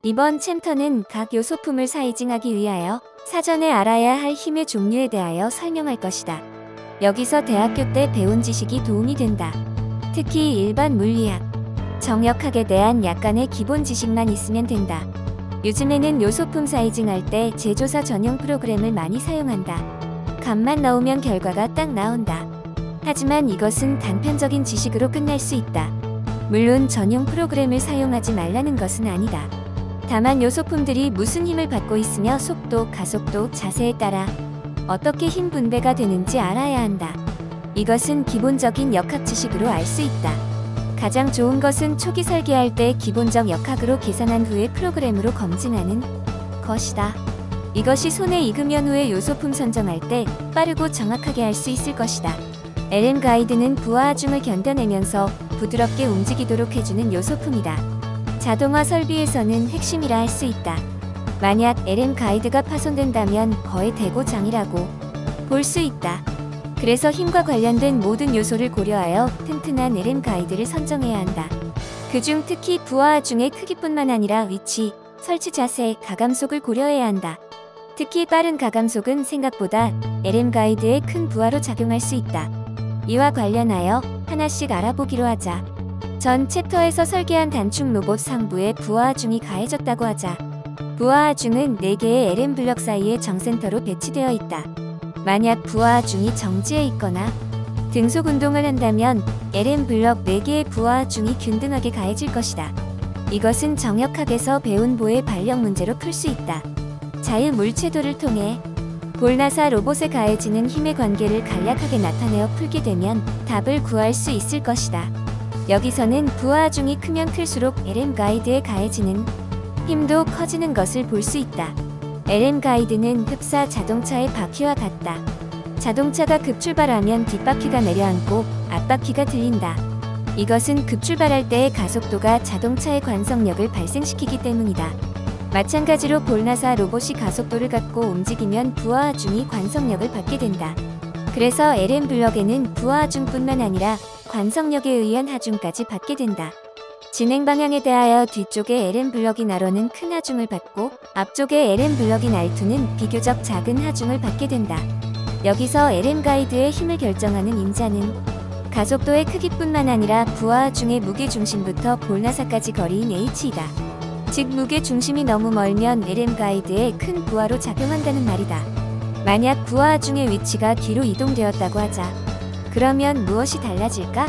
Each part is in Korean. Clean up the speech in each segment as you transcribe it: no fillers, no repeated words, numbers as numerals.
이번 챕터는 각 요소품을 사이징하기 위하여 사전에 알아야 할 힘의 종류에 대하여 설명할 것이다. 여기서 대학교 때 배운 지식이 도움이 된다. 특히 일반 물리학, 정역학에 대한 약간의 기본 지식만 있으면 된다. 요즘에는 요소품 사이징할 때 제조사 전용 프로그램을 많이 사용한다. 값만 넣으면 결과가 딱 나온다. 하지만 이것은 단편적인 지식으로 끝날 수 있다. 물론 전용 프로그램을 사용하지 말라는 것은 아니다. 다만 요소품들이 무슨 힘을 받고 있으며 속도, 가속도, 자세에 따라 어떻게 힘 분배가 되는지 알아야 한다. 이것은 기본적인 역학 지식으로 알 수 있다. 가장 좋은 것은 초기 설계할 때 기본적 역학으로 계산한 후에 프로그램으로 검증하는 것이다. 이것이 손에 익으면 후에 요소품 선정할 때 빠르고 정확하게 할 수 있을 것이다. LM 가이드는 부하중을 견뎌내면서 부드럽게 움직이도록 해주는 요소품이다. 자동화 설비에서는 핵심이라 할 수 있다. 만약 LM 가이드가 파손된다면 거의 대고장이라고 볼 수 있다. 그래서 힘과 관련된 모든 요소를 고려하여 튼튼한 LM 가이드를 선정해야 한다. 그중 특히 부하중의 크기뿐만 아니라 위치, 설치 자세, 가감속을 고려해야 한다. 특히 빠른 가감속은 생각보다 LM 가이드에 큰 부하로 작용할 수 있다. 이와 관련하여 하나씩 알아보기로 하자. 전 챕터에서 설계한 단축 로봇 상부에 부하중이 가해졌다고 하자. 부하중은 4개의 LM 블럭 사이에 정센터로 배치되어 있다. 만약 부하중이 정지해 있거나 등속 운동을 한다면 LM 블럭 4개의 부하중이 균등하게 가해질 것이다. 이것은 정역학에서 배운 보의 발력 문제로 풀 수 있다. 자유물체도를 통해 볼나사 로봇에 가해지는 힘의 관계를 간략하게 나타내어 풀게 되면 답을 구할 수 있을 것이다. 여기서는 부하중이 크면 클수록 LM 가이드에 가해지는 힘도 커지는 것을 볼 수 있다. LM 가이드는 흡사 자동차의 바퀴와 같다. 자동차가 급출발하면 뒷바퀴가 내려앉고 앞바퀴가 들린다. 이것은 급출발할 때의 가속도가 자동차의 관성력을 발생시키기 때문이다. 마찬가지로 볼나사 로봇이 가속도를 갖고 움직이면 부하중이 관성력을 받게 된다. 그래서 LM 블럭에는 부하중뿐만 아니라 관성력에 의한 하중까지 받게 된다. 진행 방향에 대하여 뒤쪽의 LM 블럭인 R1은 큰 하중을 받고 앞쪽의 LM 블럭인 R2는 비교적 작은 하중을 받게 된다. 여기서 LM 가이드의 힘을 결정하는 인자는 가속도의 크기뿐만 아니라 부하중의 무게중심부터 볼나사까지 거리인 h이다. 즉 무게중심이 너무 멀면 LM 가이드에 큰 부하로 작용한다는 말이다. 만약 부하중의 위치가 뒤로 이동되었다고 하자. 그러면 무엇이 달라질까?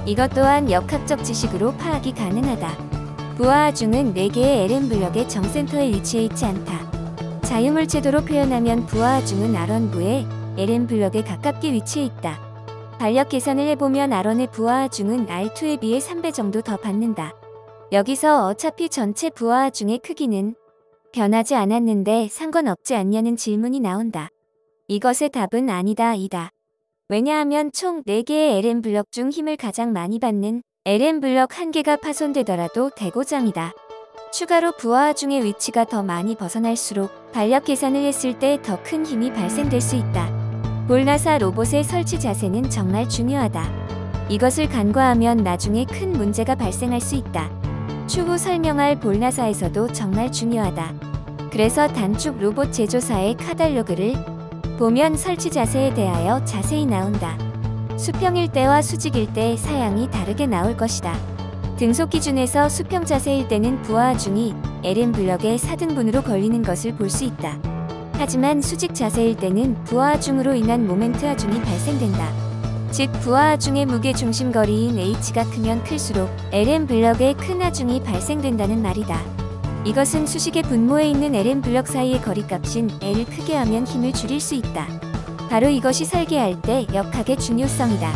이것 또한 역학적 지식으로 파악이 가능하다. 부하중은 4개의 LM 블럭의 정센터에 위치해 있지 않다. 자유물체도로 표현하면 부하중은 R1부의 LM 블럭에 가깝게 위치해 있다. 반력 계산을 해보면 R1의 부하중은 R2에 비해 3배 정도 더 받는다. 여기서 어차피 전체 부하중의 크기는 변하지 않았는데 상관없지 않냐는 질문이 나온다. 이것의 답은 아니다, 이다. 왜냐하면 총 4개의 LM 블럭 중 힘을 가장 많이 받는 LM 블럭 1개가 파손되더라도 대고장이다. 추가로 부하중의 위치가 더 많이 벗어날수록 반력 계산을 했을 때 더 큰 힘이 발생될 수 있다. 볼나사 로봇의 설치 자세는 정말 중요하다. 이것을 간과하면 나중에 큰 문제가 발생할 수 있다. 추후 설명할 볼나사에서도 정말 중요하다. 그래서 단축 로봇 제조사의 카탈로그를 보면 설치 자세에 대하여 자세히 나온다. 수평일 때와 수직일 때 사양이 다르게 나올 것이다. 등속 기준에서 수평 자세일 때는 부하중이 LM 블럭의 4등분으로 걸리는 것을 볼 수 있다. 하지만 수직 자세일 때는 부하중으로 인한 모멘트 하중이 발생된다. 즉 부하중의 무게중심 거리인 h가 크면 클수록 LM 블럭에 큰 하중이 발생된다는 말이다. 이것은 수식의 분모에 있는 LM 블럭 사이의 거리값인 L을 크게 하면 힘을 줄일 수 있다. 바로 이것이 설계할 때 역학의 중요성이다.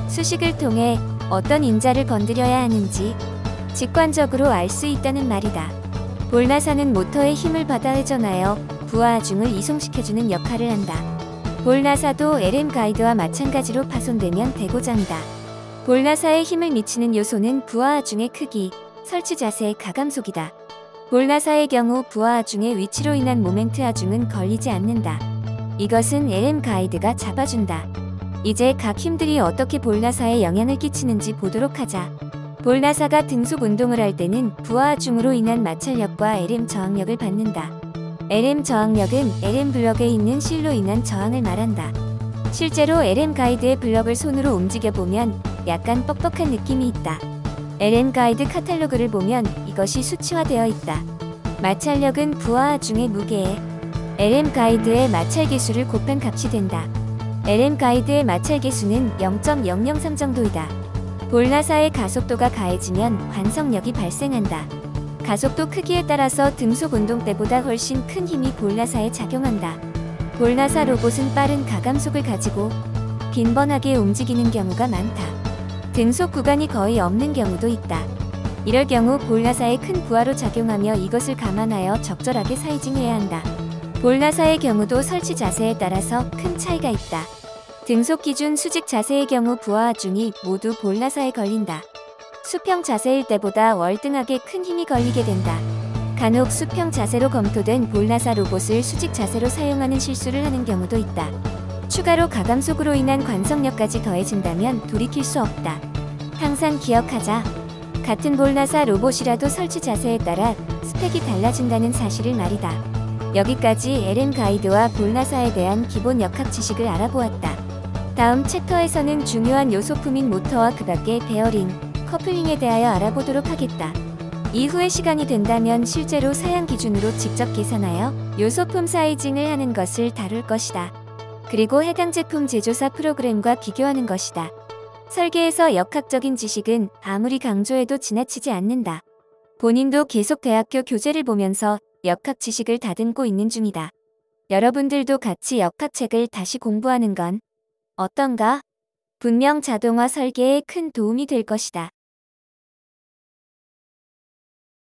수식을 통해 어떤 인자를 건드려야 하는지 직관적으로 알 수 있다는 말이다. 볼나사는 모터의 힘을 받아 회전하여 부하중을 이송시켜주는 역할을 한다. 볼나사도 LM 가이드와 마찬가지로 파손되면 대고장이다. 볼나사에 힘을 미치는 요소는 부하중의 크기, 설치 자세, 가감속이다. 볼나사의 경우 부하중의 위치로 인한 모멘트 하중은 걸리지 않는다. 이것은 LM 가이드가 잡아준다. 이제 각 힘들이 어떻게 볼나사에 영향을 끼치는지 보도록 하자. 볼나사가 등속 운동을 할 때는 부하 중으로 인한 마찰력과 LM 저항력을 받는다. LM 저항력은 LM 블럭에 있는 실로 인한 저항을 말한다. 실제로 LM 가이드의 블럭을 손으로 움직여보면 약간 뻑뻑한 느낌이 있다. LM 가이드 카탈로그를 보면 이것이 수치화되어 있다. 마찰력은 부하 중의 무게에 LM 가이드의 마찰 계수를 곱한 값이 된다. LM 가이드의 마찰 계수는 0.003 정도이다. 볼나사의 가속도가 가해지면 관성력이 발생한다. 가속도 크기에 따라서 등속 운동 때보다 훨씬 큰 힘이 볼나사에 작용한다. 볼나사 로봇은 빠른 가감속을 가지고 빈번하게 움직이는 경우가 많다. 등속 구간이 거의 없는 경우도 있다. 이럴 경우 볼나사에 큰 부하로 작용하며 이것을 감안하여 적절하게 사이징해야 한다. 볼나사의 경우도 설치 자세에 따라서 큰 차이가 있다. 등속 기준 수직 자세의 경우 부하 중이 모두 볼나사에 걸린다. 수평 자세일 때보다 월등하게 큰 힘이 걸리게 된다. 간혹 수평 자세로 검토된 볼나사 로봇을 수직 자세로 사용하는 실수를 하는 경우도 있다. 추가로 가감속으로 인한 관성력까지 더해진다면 돌이킬 수 없다. 항상 기억하자. 같은 볼나사 로봇이라도 설치 자세에 따라 스펙이 달라진다는 사실을 말이다. 여기까지 LM 가이드와 볼나사에 대한 기본 역학 지식을 알아보았다. 다음 챕터에서는 중요한 요소품인 모터와 그 밖의 베어링, 커플링에 대하여 알아보도록 하겠다. 이후에 시간이 된다면 실제로 사양 기준으로 직접 계산하여 요소품 사이징을 하는 것을 다룰 것이다. 그리고 해당 제품 제조사 프로그램과 비교하는 것이다. 설계에서 역학적인 지식은 아무리 강조해도 지나치지 않는다. 본인도 계속 대학교 교재를 보면서 역학 지식을 다듬고 있는 중이다. 여러분들도 같이 역학책을 다시 공부하는 건 어떤가? 분명 자동화 설계에 큰 도움이 될 것이다.